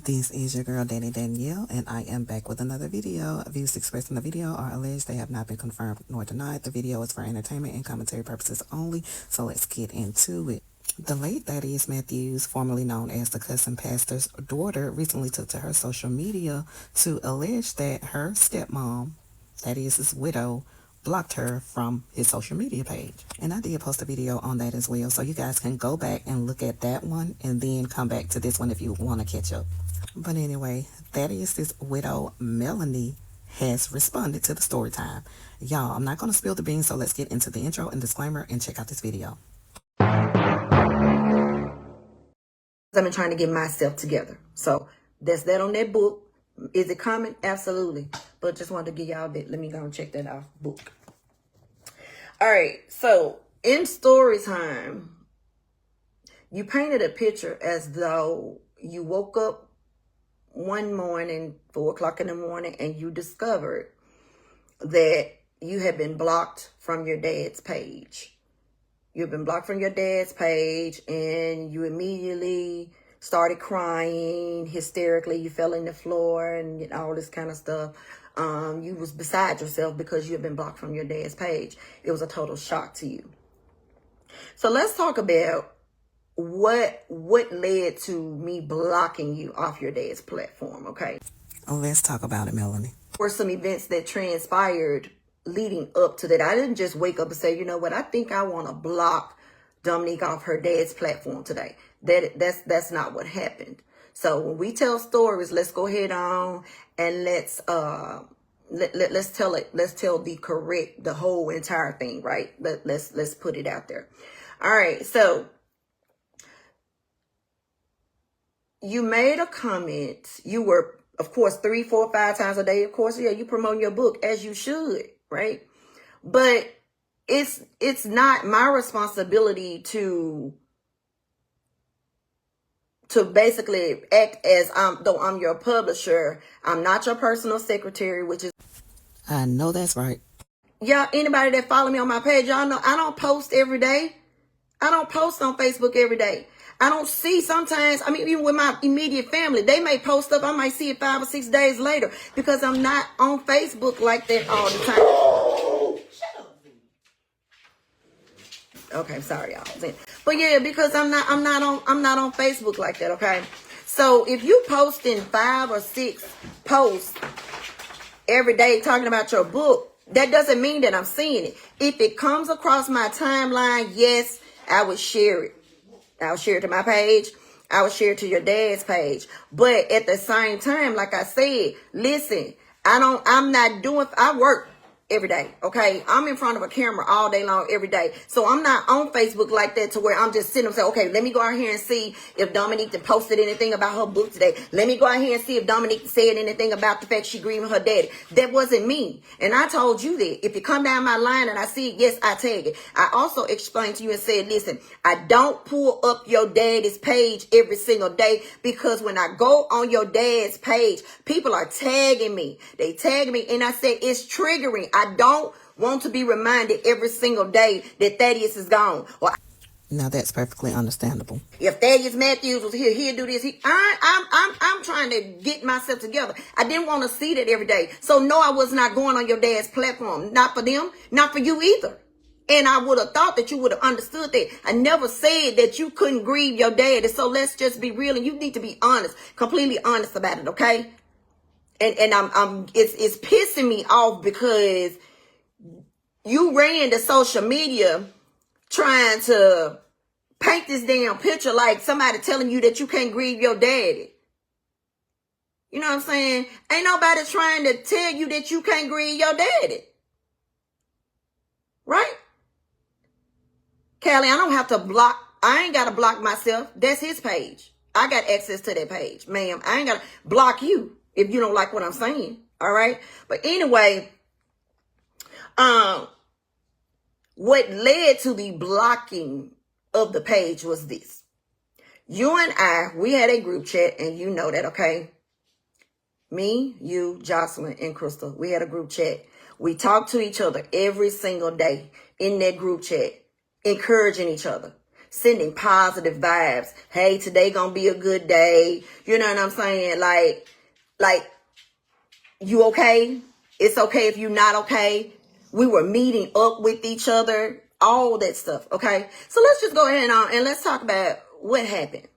This is your girl Danny Danielle, and I am back with another video. Views expressed in the video are alleged. They have not been confirmed nor denied. The video is for entertainment and commentary purposes only, so let's get into it. The late Thaddeus Matthews, formerly known as the cousin pastor's daughter, recently took to her social media to allege that her stepmom, Thaddeus's widow, blocked her from his social media page. And I did post a video on that as well, so you guys can go back and look at that one and then come back to this one if you want to catch up. But anyway, Thaddeus's widow, Melanie, has responded to the story time. Y'all, I'm not going to spill the beans, so let's get into the intro and disclaimer and check out this video. I've been trying to get myself together. So that's that on that book. Is it coming? Absolutely. But just wanted to give y'all a bit. Let me go and check that out. Book. All right. So in story time, you painted a picture as though you woke up one morning, 4 o'clock in the morning, and you discovered that you had been blocked from your dad's page. You've been blocked from your dad's page, and you immediately started crying hysterically. You fell on the floor and all this kind of stuff. You was beside yourself because you had been blocked from your dad's page. It was a total shock to you. So let's talk about what led to me blocking you off your dad's platform, okay? Oh, let's talk about it, Melanie. There were some events that transpired leading up to that. I didn't just wake up and say, you know what, I think I want to block Dominique off her dad's platform today. That's not what happened. So when we tell stories, let's go ahead on and let's tell the whole entire thing, right? Let's put it out there. All right, so you made a comment. You were, of course, 3, 4, 5 times a day. Of course, yeah, you promote your book as you should, right? But it's not my responsibility to basically act as though I'm your publisher. I'm not your personal secretary, which is. I know that's right. Y'all, anybody that follow me on my page, y'all know I don't post every day. I don't post on Facebook every day. I don't see sometimes, I mean, even with my immediate family, they may post up. I might see it 5 or 6 days later because I'm not on Facebook like that all the time. Shut up. Okay, sorry, y'all. But yeah, because I'm not on Facebook like that, okay? So if you posting 5 or 6 posts every day talking about your book, that doesn't mean that I'm seeing it. If it comes across my timeline, yes, I would share it. I'll share it to my page. I will share it to your dad's page. But at the same time, like I said, listen, I work every day, okay? I'm in front of a camera all day long, every day. So I'm not on Facebook like that to where I'm just sitting and saying, okay, let me go out here and see if Dominique posted anything about her book today. Let me go out here and see if Dominique said anything about the fact she grieving her daddy. That wasn't me. And I told you that. If you come down my line and I see it, yes, I tag it. I also explained to you and said, listen, I don't pull up your daddy's page every single day because when I go on your dad's page, people are tagging me. They tag me and I said, it's triggering. I don't want to be reminded every single day that Thaddeus is gone. Now that's perfectly understandable. If Thaddeus Matthews was here, he'd do this. I'm trying to get myself together. I didn't want to see that every day. So no, I was not going on your dad's platform. Not for them, not for you either. And I would have thought that you would have understood that. I never said that you couldn't grieve your daddy. So let's just be real, and you need to be honest, completely honest about it, okay? And it's pissing me off because you ran to social media trying to paint this damn picture like somebody telling you that you can't grieve your daddy. You know what I'm saying? Ain't nobody trying to tell you that you can't grieve your daddy. Right? Callie, I don't have to block. I ain't got to block myself. That's his page. I got access to that page. Ma'am, I ain't got to block you if you don't like what I'm saying. All right? But anyway, what led to the blocking of the page was this. You and I, we had a group chat, and you know that, okay? Me, you, Jocelyn, and Crystal, we had a group chat. We talked to each other every single day in that group chat, encouraging each other, sending positive vibes. Hey, today gonna be a good day. You know what I'm saying? Like, you okay? It's okay if you're not okay. We were meeting up with each other, all that stuff, okay? So let's just go ahead and let's talk about what happened.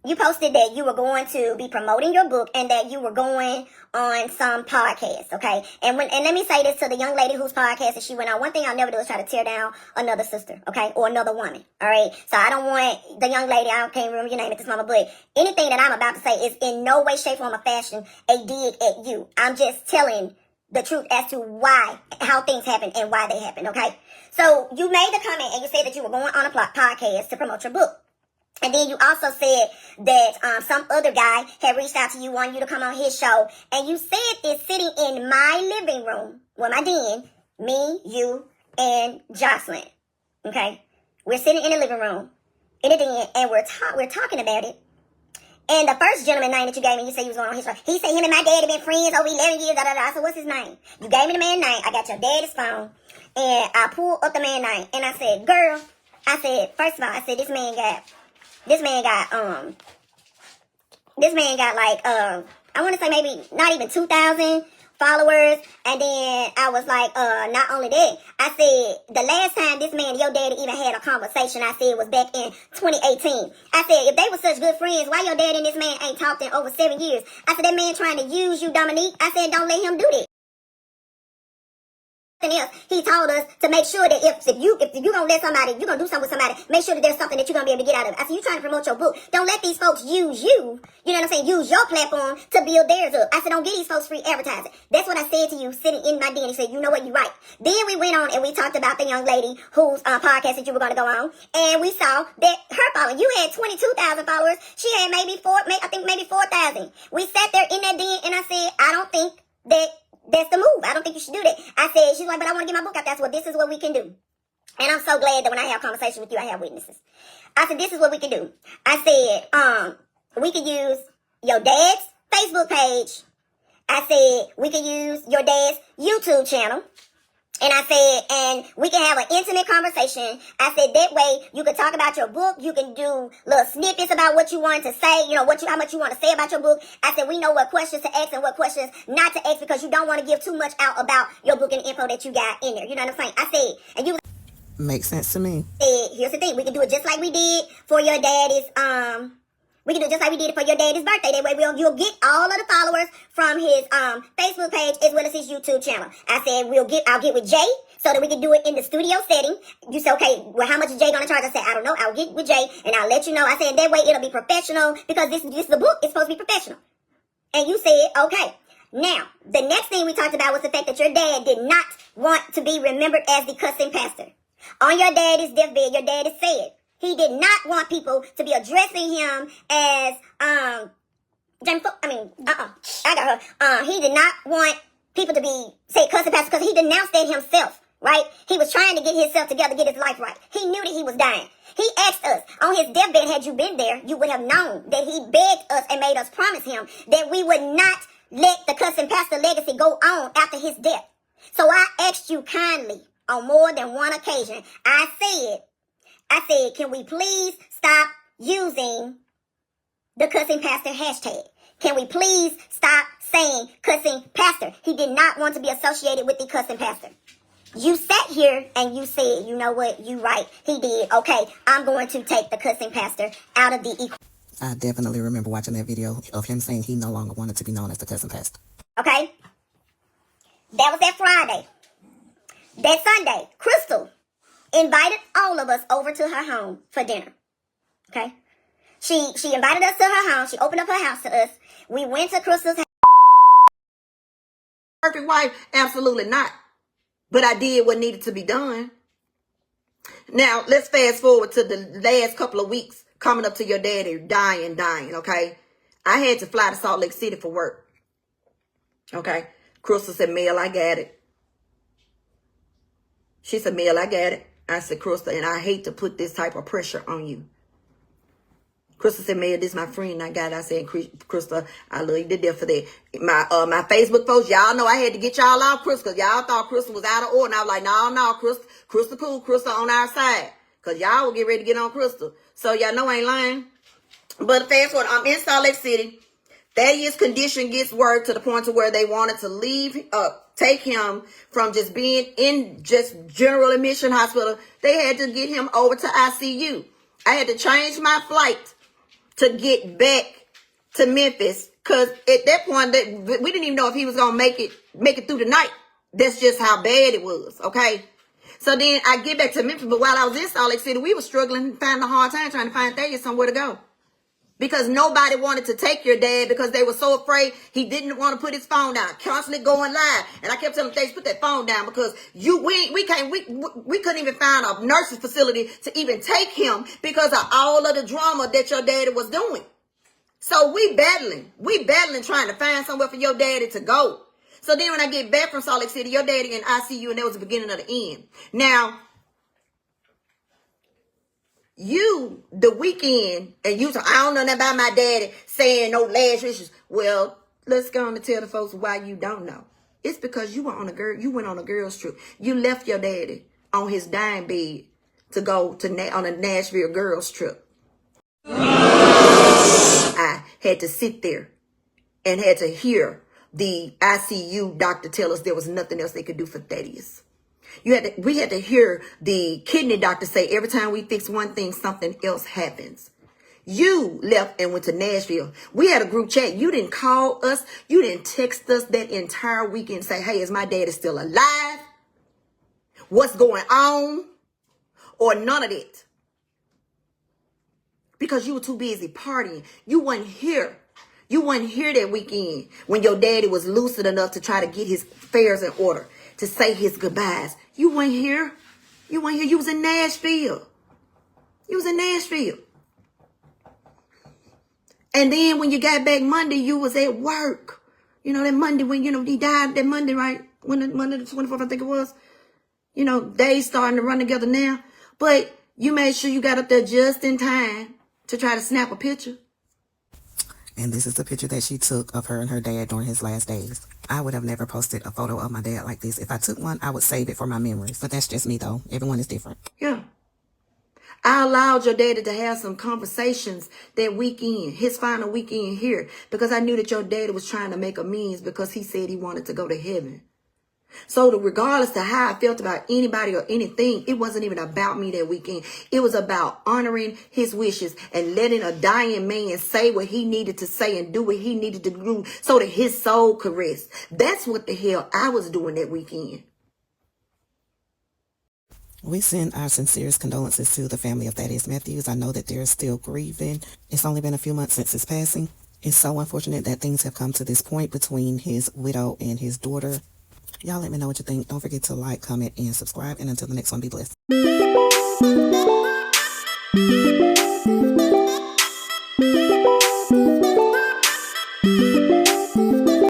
You posted that you were going to be promoting your book and that you were going on some podcast, okay? And let me say this to the young lady whose podcast that she went on. One thing I'll never do is try to tear down another sister, okay? Or another woman, all right? So I don't want the young lady, can't remember your name at this moment, but anything that I'm about to say is in no way, shape, form, or fashion a dig at you. I'm just telling the truth as to how things happen and why they happen, okay? So you made the comment and you said that you were going on a podcast to promote your book. And then you also said that some other guy had reached out to you, wanting you to come on his show. And you said it's sitting in my living room, well, my den, me, you, and Jocelyn. Okay? We're sitting in the living room, in the den, and we're talking about it. And the first gentleman name that you gave me, you said you was going on his show. He said him and my daddy been friends over 11 years, da-da-da. So what's his name? You gave me the man's name. I got your daddy's phone. And I pulled up the man's name. And I said, girl, first of all, I said, this man got like, I want to say maybe not even 2,000 followers. And then I was like, not only that, I said, the last time this man and your daddy even had a conversation, I said, was back in 2018. I said, if they were such good friends, why your daddy and this man ain't talked in over 7 years? I said, that man trying to use you, Dominique. I said, don't let him do that. Else, he told us to make sure that if you gonna let somebody, you're gonna do something with somebody, make sure that there's something that you're gonna be able to get out of it. I said, you trying to promote your book. Don't let these folks use you. You know what I'm saying? Use your platform to build theirs up. I said, don't get these folks free advertising. That's what I said to you sitting in my den. He said, you know what, you're right. Then we went on and we talked about the young lady whose podcast that you were gonna go on. And we saw that her following, you had 22,000 followers. She had maybe 4,000. We sat there in that den and I said, I don't think that's the move. I don't think you should do that. I said, she's like, but I want to get my book out. That's what, this is what we can do. And I'm so glad that when I have conversation with you, I have witnesses. I said, this is what we can do. I said, we can use your dad's Facebook page. I said, we can use your dad's YouTube channel. And I said, and we can have an intimate conversation. I said, that way you can talk about your book. You can do little snippets about what you wanted to say, you know, how much you want to say about your book. I said, we know what questions to ask and what questions not to ask because you don't want to give too much out about your book and the info that you got in there. You know what I'm saying? I said, and you Makes sense to me. said, here's the thing. We can do it just like we did for your daddy's, we can do it just like we did it for your daddy's birthday. That way you'll get all of the followers from his Facebook page as well as his YouTube channel. I said I'll get with Jay so that we can do it in the studio setting. You say, okay, well, how much is Jay gonna charge? I said, I don't know. I'll get with Jay and I'll let you know. I said that way it'll be professional because this is the book. It's supposed to be professional. And you said, okay. Now, the next thing we talked about was the fact that your dad did not want to be remembered as the cussing pastor. On your daddy's deathbed, your daddy said he did not want people to be addressing him as, he did not want people to say cussing pastor because he denounced that himself, right? He was trying to get himself together, get his life right. He knew that he was dying. He asked us on his deathbed, had you been there, you would have known that he begged us and made us promise him that we would not let the cussing pastor legacy go on after his death. So I asked you kindly on more than one occasion, I said, can we please stop using the cussing pastor hashtag? Can we please stop saying cussing pastor? He did not want to be associated with the cussing pastor. You sat here and you said, you know what, you right. He did. Okay, I'm going to take the cussing pastor out of the equation. I definitely remember watching that video of him saying he no longer wanted to be known as the cussing pastor. Okay? That was that Friday. That Sunday, Crystal invited all of us over to her home for dinner. Okay? She invited us to her home. She opened up her house to us. We went to Crystal's house. Perfect wife? Absolutely not. But I did what needed to be done. Now, let's fast forward to the last couple of weeks coming up to your daddy dying, okay? I had to fly to Salt Lake City for work. Okay? Crystal said, Mel, I got it. She said, Mel, I got it. I said, Crystal, and I hate to put this type of pressure on you. Crystal said, Mayor, this is my friend. I got it. I said, Crystal, I love you to death for that. My Facebook post, y'all know I had to get y'all off Crystal, because y'all thought Crystal was out of order. And I was like, no, Crystal cool, Crystal on our side. Because y'all will get ready to get on Crystal. So y'all know I ain't lying. But fast forward, I'm in Salt Lake City. Thaddeus' condition gets worse to the point to where they wanted to take him from just being in just general admission hospital. They had to get him over to ICU. I had to change my flight to get back to Memphis, because at that point we didn't even know if he was gonna make it through the night. That's just how bad it was. Okay. So then I get back to Memphis, but while I was in Salt Lake City, we were struggling, finding a hard time trying to find Thaddeus somewhere to go. Because nobody wanted to take your dad because they were so afraid he didn't want to put his phone down, constantly going live. And I kept telling Thaddeus, put that phone down, because we couldn't even find a nurse's facility to even take him because of all of the drama that your daddy was doing. So we battling trying to find somewhere for your daddy to go. So then when I get back from Salt Lake City, your daddy in ICU, and that was the beginning of the end. Now, you, the weekend, and you, I don't know nothing about my daddy saying no last wishes. Well, let's go on and tell the folks why you don't know. It's because you went on a girl's trip. You left your daddy on his dying bed to go on a Nashville girls trip. I had to sit there and had to hear the ICU doctor tell us there was nothing else they could do for Thaddeus. We had to hear the kidney doctor say every time we fix one thing, something else happens. You left and went to Nashville. We had a group chat. You didn't call us. You didn't text us that entire weekend and say, hey, is my daddy still alive? What's going on? Or none of that. Because you were too busy partying. You weren't here. You weren't here that weekend when your daddy was lucid enough to try to get his affairs in order, to say his goodbyes. You weren't here. You weren't here. You was in Nashville. You was in Nashville. And then when you got back Monday, you was at work. You know, that Monday when, he died, that Monday, right? Monday the 24th, I think it was. Days starting to run together now. But you made sure you got up there just in time to try to snap a picture. And this is the picture that she took of her and her dad during his last days. I would have never posted a photo of my dad like this. If I took one, I would save it for my memories. But that's just me, though. Everyone is different. Yeah. I allowed your daddy to have some conversations that weekend, his final weekend here, because I knew that your daddy was trying to make amends because he said he wanted to go to heaven. So regardless of how I felt about anybody or anything, it wasn't even about me that weekend. It was about honoring his wishes and letting a dying man say what he needed to say and do what he needed to do so that his soul could rest. That's what the hell I was doing that weekend. We send our sincerest condolences to the family of Thaddeus Matthews. I know that they're still grieving. It's only been a few months since his passing. It's so unfortunate that things have come to this point between his widow and his daughter. Y'all let me know what you think. Don't forget to like, comment, and subscribe. And until the next one, be blessed.